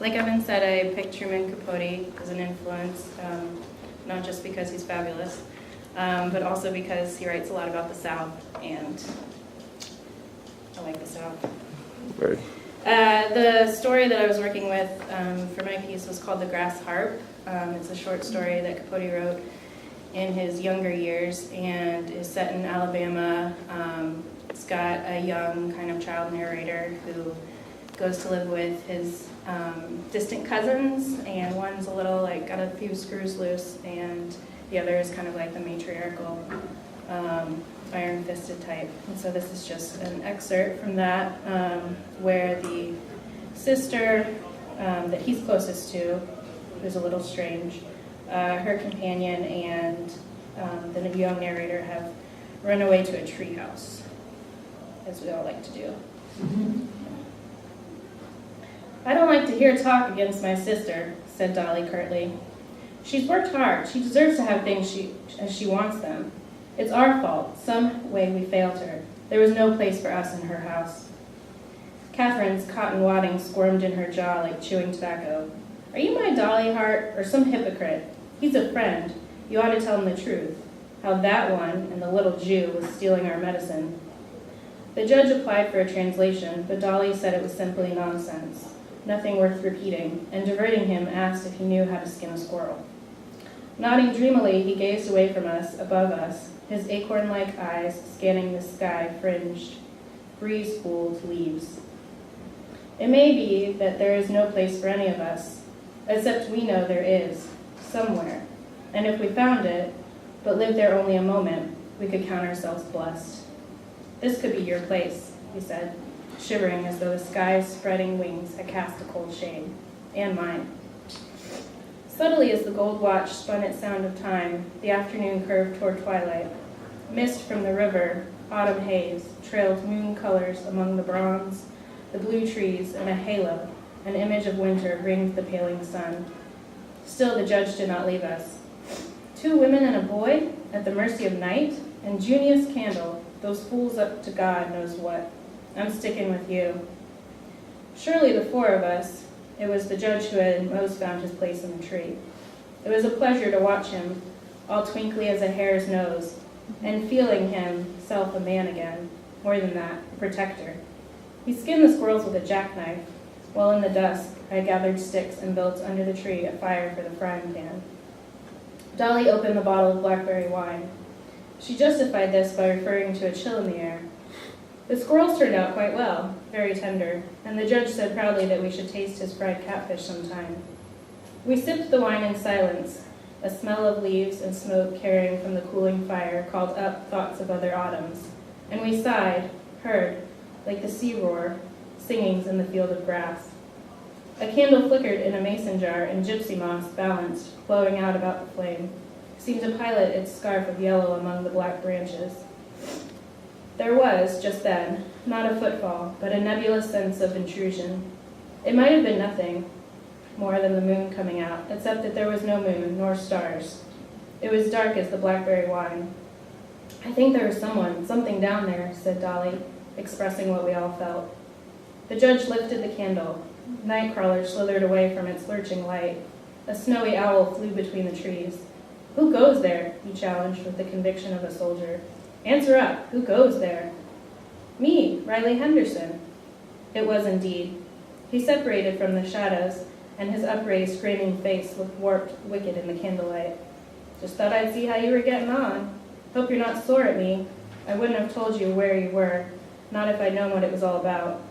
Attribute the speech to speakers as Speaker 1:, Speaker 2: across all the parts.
Speaker 1: Like Evan said, I picked Truman Capote as an influence, not just because he's fabulous, but also because he writes a lot about the South, and I like the South.
Speaker 2: Right.
Speaker 1: The story that I was working with for my piece was called The Grass Harp. It's a short story that Capote wrote in his younger years and is set in Alabama. It's got a young kind of child narrator who goes to live with his distant cousins, and one's a little like got a few screws loose, and the other is kind of like the matriarchal iron-fisted type. And so this is just an excerpt from that, where the sister that he's closest to, who's a little strange, her companion and the young narrator have run away to a treehouse, as we all like to do. Mm-hmm. "I don't like to hear talk against my sister," said Dolly curtly. "She's worked hard. She deserves to have things as she wants them. It's our fault. Some way we failed her. There was no place for us in her house." Catherine's cotton wadding squirmed in her jaw like chewing tobacco. "Are you my Dolly heart or some hypocrite? He's a friend. You ought to tell him the truth. How that one and the little Jew was stealing our medicine." The judge applied for a translation, but Dolly said it was simply nonsense, nothing worth repeating, and diverting him asked if he knew how to skin a squirrel. Nodding dreamily, he gazed away from us, above us, his acorn-like eyes scanning the sky fringed, breeze-cooled leaves. "It may be that there is no place for any of us, except we know there is, somewhere, and if we found it, but lived there only a moment, we could count ourselves blessed. This could be your place," he said, shivering as though the sky's spreading wings had cast a cold shade, "and mine." Subtly as the gold watch spun its sound of time, the afternoon curved toward twilight. Mist from the river, autumn haze, trailed moon colors among the bronze, the blue trees, and a halo, an image of winter, ringed the paling sun. Still the judge did not leave us. 2 women and a boy, at the mercy of night, and Junius Candle, those fools up to God knows what. I'm sticking with you. Surely the 4 of us, it was the judge who had most found his place in the tree. It was a pleasure to watch him, all twinkly as a hare's nose, and feeling himself a man again, more than that, a protector. He skinned the squirrels with a jackknife, while in the dusk I gathered sticks and built under the tree a fire for the frying pan. Dolly opened the bottle of blackberry wine. She justified this by referring to a chill in the air. The squirrels turned out quite well, very tender, and the judge said proudly that we should taste his fried catfish sometime. We sipped the wine in silence. A smell of leaves and smoke carrying from the cooling fire called up thoughts of other autumns, and we sighed, heard, like the sea roar, singings in the field of grass. A candle flickered in a mason jar, and gypsy moss, balanced, flowing out about the flame, seemed to pilot its scarf of yellow among the black branches. There was, just then, not a footfall, but a nebulous sense of intrusion. It might have been nothing more than the moon coming out, except that there was no moon, nor stars. It was dark as the blackberry wine. "I think there was something down there," said Dolly, expressing what we all felt. The judge lifted the candle. Nightcrawler slithered away from its lurching light. A snowy owl flew between the trees. "Who goes there?" he challenged with the conviction of a soldier. "Answer up! Who goes there?" "Me, Riley Henderson." It was indeed. He separated from the shadows, and his upraised, screaming face looked warped, wicked in the candlelight. "Just thought I'd see how you were getting on. Hope you're not sore at me. I wouldn't have told you where you were, not if I'd known what it was all about."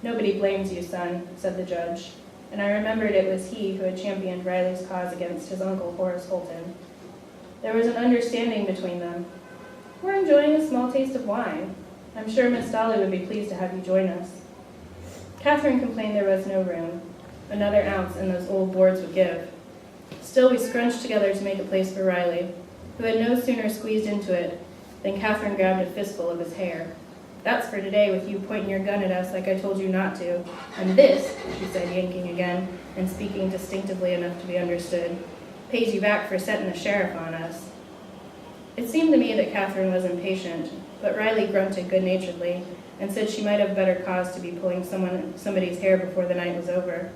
Speaker 1: "Nobody blames you, son," said the judge, and I remembered it was he who had championed Riley's cause against his uncle Horace Holton. There was an understanding between them. "We're enjoying a small taste of wine. I'm sure Miss Dolly would be pleased to have you join us." Catherine complained there was no room. Another ounce and those old boards would give. Still we scrunched together to make a place for Riley, who had no sooner squeezed into it than Catherine grabbed a fistful of his hair. "That's for today, with you pointing your gun at us like I told you not to. And this," she said, yanking again, and speaking distinctively enough to be understood, "pays you back for setting the sheriff on us." It seemed to me that Catherine was impatient, but Riley grunted good-naturedly and said she might have better cause to be pulling somebody's hair before the night was over.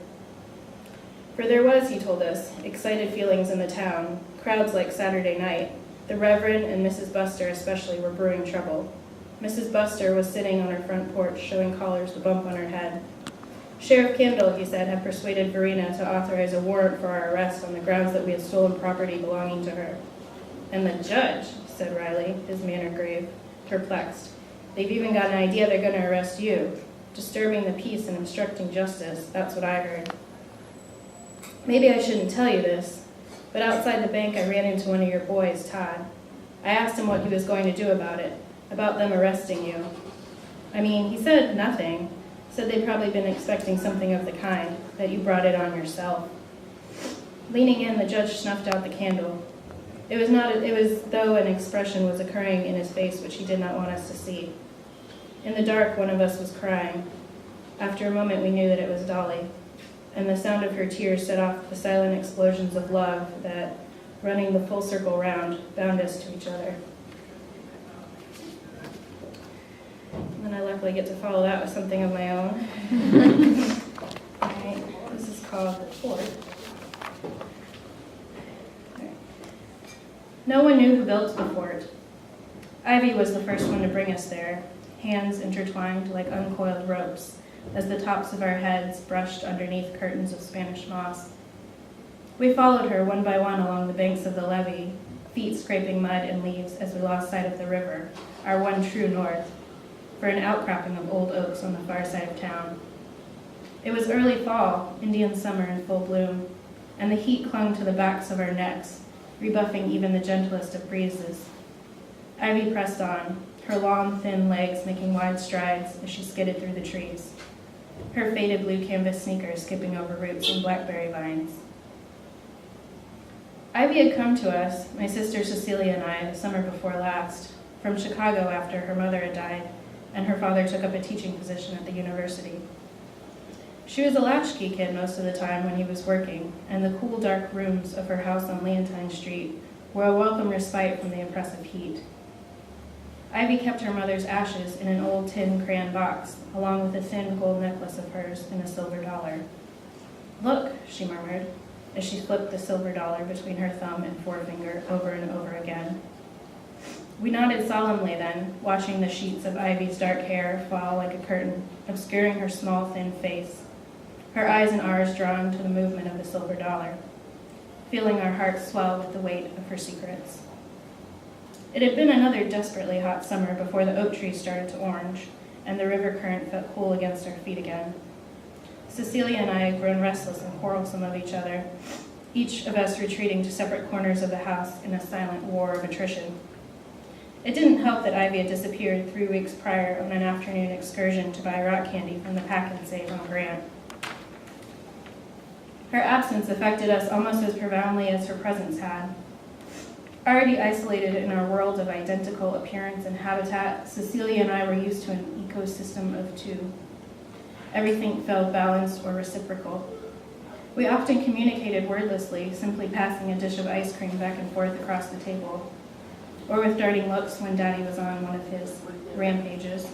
Speaker 1: For there was, he told us, excited feelings in the town, crowds like Saturday night. The Reverend and Mrs. Buster especially were brewing trouble. Mrs. Buster was sitting on her front porch, showing callers the bump on her head. Sheriff Kendall, he said, had persuaded Verena to authorize a warrant for our arrest on the grounds that we had stolen property belonging to her. And the judge, said Riley, his manner grave, perplexed. They've even got an idea they're going to arrest you. Disturbing the peace and obstructing justice, that's what I heard. Maybe I shouldn't tell you this, but outside the bank I ran into one of your boys, Todd. I asked him what he was going to do about it, about them arresting you. I mean, he said nothing. Said they'd probably been expecting something of the kind, that you brought it on yourself. Leaning in, the judge snuffed out the candle. It was though an expression was occurring in his face which he did not want us to see. In the dark, one of us was crying. After a moment, we knew that it was Dolly, and the sound of her tears set off the silent explosions of love that, running the full circle round, bound us to each other. And then I luckily get to follow that with something of my own. All right, this is called The Fort. Right. No one knew who built the fort. Ivy was the first one to bring us there, hands intertwined like uncoiled ropes, as the tops of our heads brushed underneath curtains of Spanish moss. We followed her one by one along the banks of the levee, feet scraping mud and leaves as we lost sight of the river, our one true north, for an outcropping of old oaks on the far side of town. It was early fall, Indian summer in full bloom, and the heat clung to the backs of our necks, rebuffing even the gentlest of breezes. Ivy pressed on, her long, thin legs making wide strides as she skidded through the trees, her faded blue canvas sneakers skipping over roots and blackberry vines. Ivy had come to us, my sister Cecilia and I, the summer before last, from Chicago after her mother had died, and her father took up a teaching position at the university. She was a latchkey kid most of the time when he was working, and the cool, dark rooms of her house on Leontine Street were a welcome respite from the oppressive heat. Ivy kept her mother's ashes in an old tin crayon box, along with a thin gold necklace of hers and a silver dollar. "Look," she murmured, as she flipped the silver dollar between her thumb and forefinger over and over again. We nodded solemnly then, watching the sheets of Ivy's dark hair fall like a curtain, obscuring her small, thin face, her eyes and ours drawn to the movement of the silver dollar, feeling our hearts swell with the weight of her secrets. It had been another desperately hot summer before the oak trees started to orange, and the river current felt cool against our feet again. Cecilia and I had grown restless and quarrelsome of each other, each of us retreating to separate corners of the house in a silent war of attrition. It didn't help that Ivy had disappeared 3 weeks prior on an afternoon excursion to buy rock candy from the Pack and Save on Grant. Her absence affected us almost as profoundly as her presence had. Already isolated in our world of identical appearance and habitat, Cecilia and I were used to an ecosystem of two. Everything felt balanced or reciprocal. We often communicated wordlessly, simply passing a dish of ice cream back and forth across the table, or with darting looks when Daddy was on one of his rampages.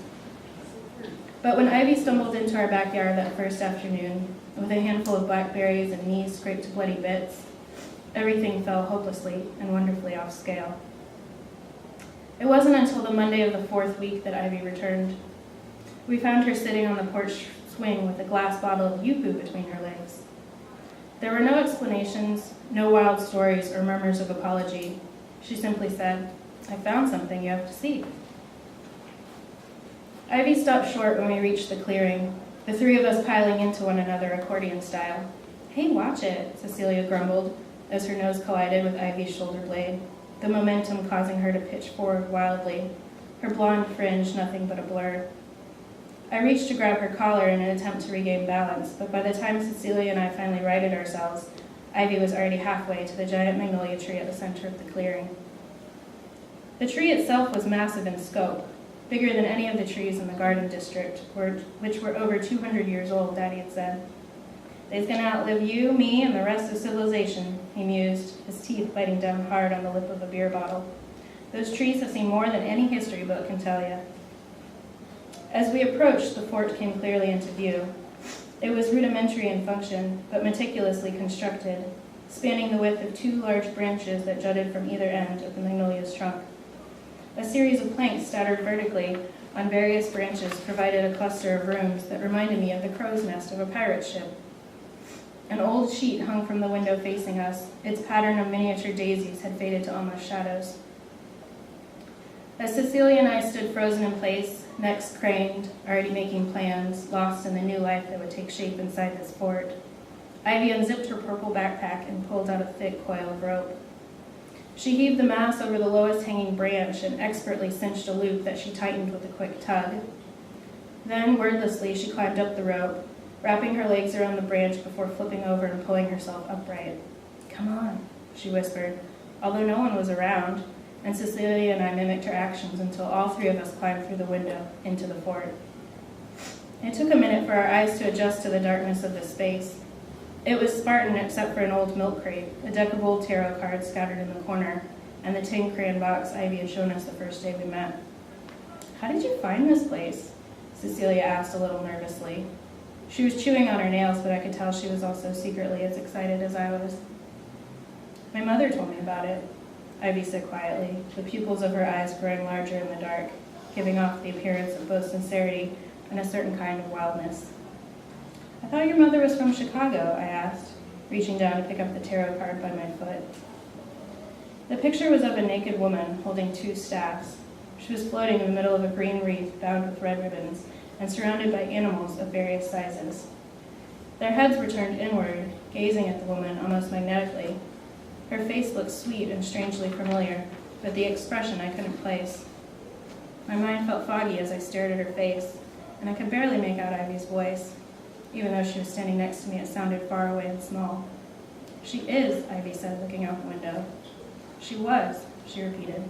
Speaker 1: But when Ivy stumbled into our backyard that first afternoon, with a handful of blackberries and knees scraped to bloody bits, everything fell hopelessly and wonderfully off scale. It wasn't until the Monday of the 4th week that Ivy returned. We found her sitting on the porch swing with a glass bottle of Yoo-Hoo between her legs. There were no explanations, no wild stories or murmurs of apology. She simply said, "I found something you have to see." Ivy stopped short when we reached the clearing, the three of us piling into one another accordion style. "Hey, watch it," Cecilia grumbled as her nose collided with Ivy's shoulder blade, the momentum causing her to pitch forward wildly, her blonde fringe nothing but a blur. I reached to grab her collar in an attempt to regain balance, but by the time Cecilia and I finally righted ourselves, Ivy was already halfway to the giant magnolia tree at the center of the clearing. The tree itself was massive in scope, bigger than any of the trees in the garden district, which were over 200 years old, Daddy had said. "They's gonna outlive you, me, and the rest of civilization," he mused, his teeth biting down hard on the lip of a beer bottle. "Those trees have seen more than any history book can tell you." As we approached, the fort came clearly into view. It was rudimentary in function, but meticulously constructed, spanning the width of 2 large branches that jutted from either end of the magnolia's trunk. A series of planks scattered vertically on various branches provided a cluster of rooms that reminded me of the crow's nest of a pirate ship. An old sheet hung from the window facing us. Its pattern of miniature daisies had faded to almost shadows. As Cecilia and I stood frozen in place, necks craned, already making plans, lost in the new life that would take shape inside this fort, Ivy unzipped her purple backpack and pulled out a thick coil of rope. She heaved the mass over the lowest hanging branch and expertly cinched a loop that she tightened with a quick tug. Then, wordlessly, she climbed up the rope, wrapping her legs around the branch before flipping over and pulling herself upright. "Come on," she whispered, although no one was around, and Cecilia and I mimicked her actions until all 3 of us climbed through the window into the fort. It took a minute for our eyes to adjust to the darkness of the space. It was Spartan except for an old milk crate, a deck of old tarot cards scattered in the corner, and the tin crayon box Ivy had shown us the first day we met. "How did you find this place?" Cecilia asked a little nervously. She was chewing on her nails, but I could tell she was also secretly as excited as I was. "My mother told me about it," Ivy said quietly, the pupils of her eyes growing larger in the dark, giving off the appearance of both sincerity and a certain kind of wildness. "I thought your mother was from Chicago," I asked, reaching down to pick up the tarot card by my foot. The picture was of a naked woman holding 2 staffs. She was floating in the middle of a green wreath bound with red ribbons and surrounded by animals of various sizes. Their heads were turned inward, gazing at the woman almost magnetically. Her face looked sweet and strangely familiar, but the expression I couldn't place. My mind felt foggy as I stared at her face, and I could barely make out Ivy's voice. Even though she was standing next to me, it sounded far away and small. "She is," Ivy said, looking out the window. "She was," she repeated.